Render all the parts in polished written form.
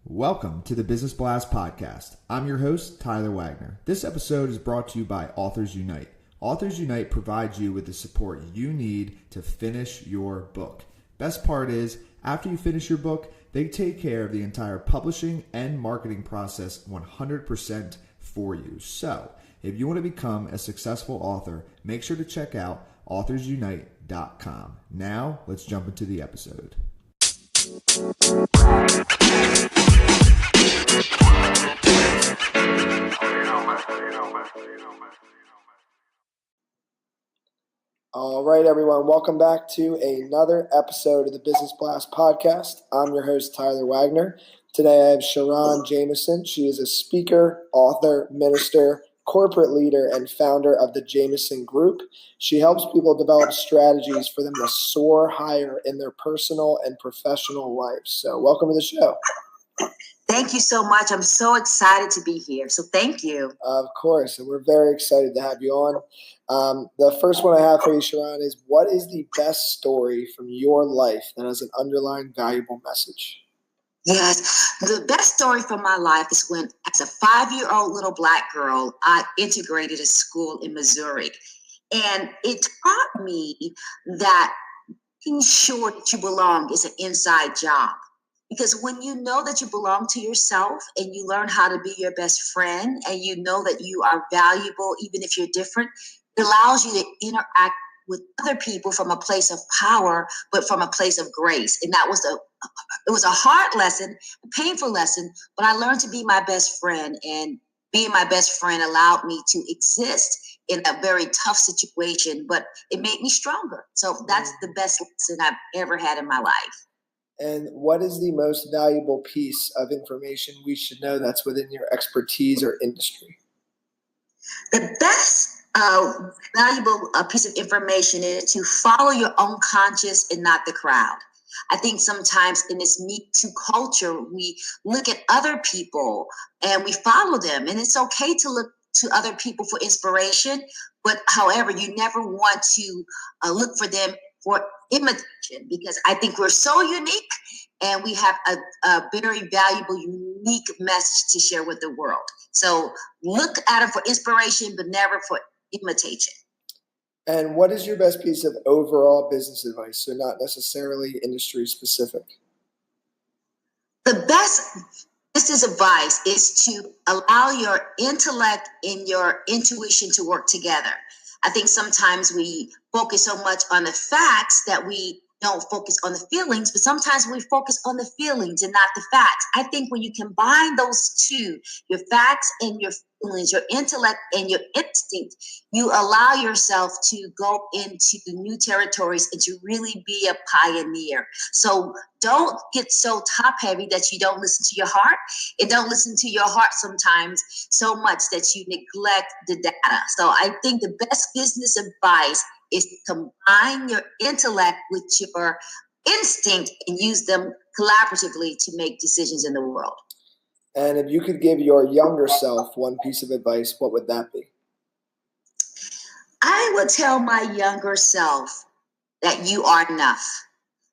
Welcome to the Business Blast Podcast. I'm your host, Tyler Wagner. This episode is brought to you by Authors Unite. Authors Unite provides you with the support you need to finish your book. Best part is, after you finish your book, they take care of the entire publishing and marketing process 100% for you. So, if you want to become a successful author, make sure to check out authorsunite.com. Now, let's jump into the episode. All right, everyone. Welcome back to another episode of the Business Blast Podcast. I'm your host, Tyler Wagner. Today I have SharRon Jamison. She is a speaker, author, minister, corporate leader, and founder of the Jamison Group. She helps people develop strategies for them to soar higher in their personal and professional lives. So welcome to the show. Thank you so much. I'm so excited to be here. So thank you. Of course. And we're very excited to have you on. The first one I have for you, SharRon, is what is the best story from your life that has an underlying valuable message? Yes, the best story from my life is when, as a 5-year-old little Black girl, I integrated a school in Missouri. And it taught me that being sure that you belong is an inside job. Because when you know that you belong to yourself and you learn how to be your best friend and you know that you are valuable even if you're different, it allows you to interact with other people from a place of power, but from a place of grace. And that was it was a hard lesson, a painful lesson, but I learned to be my best friend, and being my best friend allowed me to exist in a very tough situation, but it made me stronger. So that's the best lesson I've ever had in my life. And what is the most valuable piece of information we should know that's within your expertise or industry? The best valuable piece of information is to follow your own conscience and not the crowd. I think sometimes in this Me Too culture, we look at other people and we follow them. And it's okay to look to other people for inspiration. But however, you never want to look for them for imitation, because I think we're so unique and we have a very valuable, unique message to share with the world. So look at it for inspiration, but never for imitation. And what is your best piece of overall business advice? So not necessarily industry specific. The best business advice is to allow your intellect and your intuition to work together. I think sometimes we focus so much on the facts that we don't focus on the feelings, but sometimes we focus on the feelings and not the facts. I think when you combine those two, your facts and your feelings, your intellect and your instinct, you allow yourself to go into new territories and to really be a pioneer. So don't get so top heavy that you don't listen to your heart, and don't listen to your heart sometimes so much that you neglect the data. So I think the best business advice is to combine your intellect with your instinct and use them collaboratively to make decisions in the world. And if you could give your younger self one piece of advice, what would that be? I would tell my younger self that you are enough.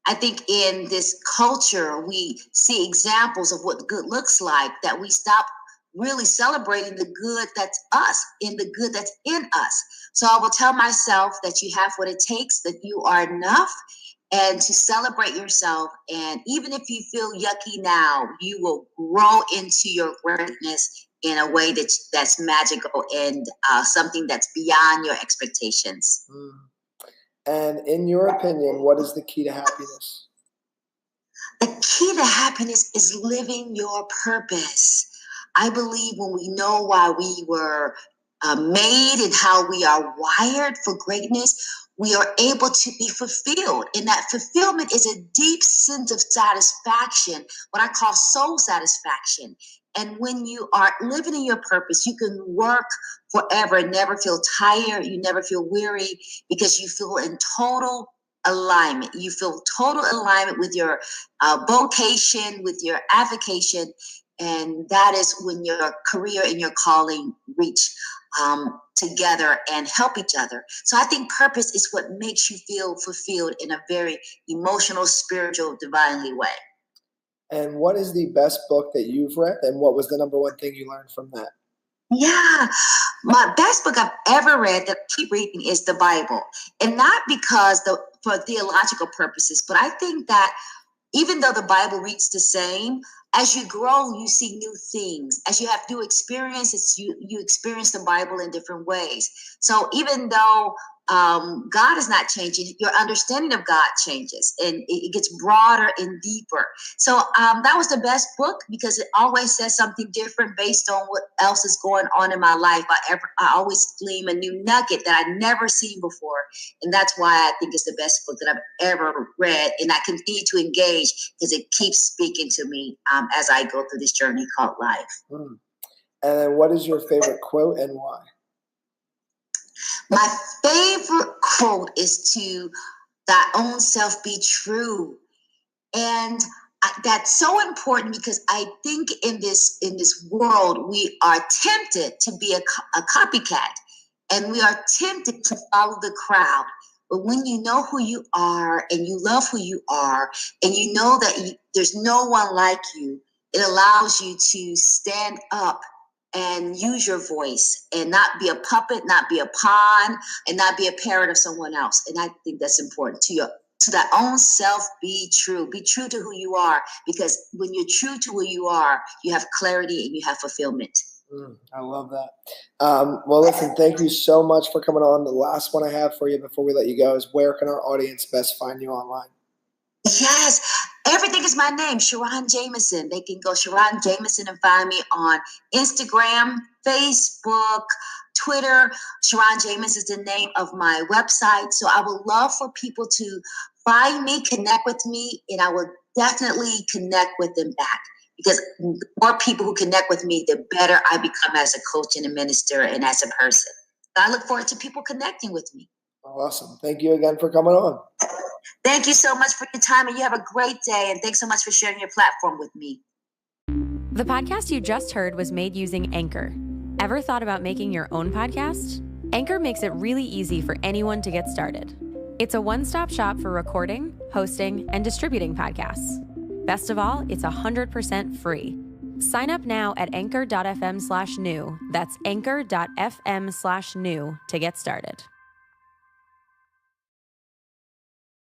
I think in this culture, we see examples of what good looks like, that we stop really celebrating the good that's us and the good that's in us. So I will tell myself that you have what it takes, that you are enough, and to celebrate yourself. And even if you feel yucky now, you will grow into your greatness in a way that's magical and something that's beyond your expectations. And in your opinion, what is the key to happiness? The key to happiness is living your purpose. I believe when we know why we were made and how we are wired for greatness, we are able to be fulfilled. And that fulfillment is a deep sense of satisfaction, what I call soul satisfaction. And when you are living in your purpose, you can work forever and never feel tired. You never feel weary, because you feel in total alignment. You feel total alignment with your vocation, with your avocation. And that is when your career and your calling reach together and help each other. So I think purpose is what makes you feel fulfilled in a very emotional, spiritual, divinely way. And what is the best book that you've read, and what was the number one thing you learned from that? Yeah, my best book I've ever read that I keep reading is the Bible. And not because for theological purposes, but I think that even though the Bible reads the same, as you grow, you see new things. As you have new experiences, you experience the Bible in different ways. So even though God is not changing, your understanding of God changes, and it gets broader and deeper. So that was the best book because it always says something different based on what else is going on in my life. I always glean a new nugget that I'd never seen before. And that's why I think it's the best book that I've ever read. And I continue to engage because it keeps speaking to me as I go through this journey called life. And then what is your favorite quote and why? My favorite quote is to thy own self be true. And that's so important because I think in this world, we are tempted to be a copycat, and we are tempted to follow the crowd. But when you know who you are and you love who you are, and you know that there's no one like you, it allows you to stand up and use your voice and not be a puppet, not be a pawn, and not be a parrot of someone else. And I think that's important to that own self. Be true to who you are, because when you're true to who you are, you have clarity and you have fulfillment. I love that. Well, listen, thank you so much for coming on. The last one I have for you before we let you go is, where can our audience best find you online? Yes, everything is my name, SharRon Jamison. They can go SharRon Jamison and find me on Instagram, Facebook, Twitter. SharRon Jamison is the name of my website. So I would love for people to find me, connect with me, and I will definitely connect with them back. Because the more people who connect with me, the better I become as a coach and a minister and as a person. So I look forward to people connecting with me. Awesome. Thank you again for coming on. Thank you so much for your time, and you have a great day. And thanks so much for sharing your platform with me. The podcast you just heard was made using Anchor. Ever thought about making your own podcast? Anchor makes it really easy for anyone to get started. It's a one-stop shop for recording, hosting, and distributing podcasts. Best of all, it's 100% free. Sign up now at anchor.fm/new. That's anchor.fm/new to get started.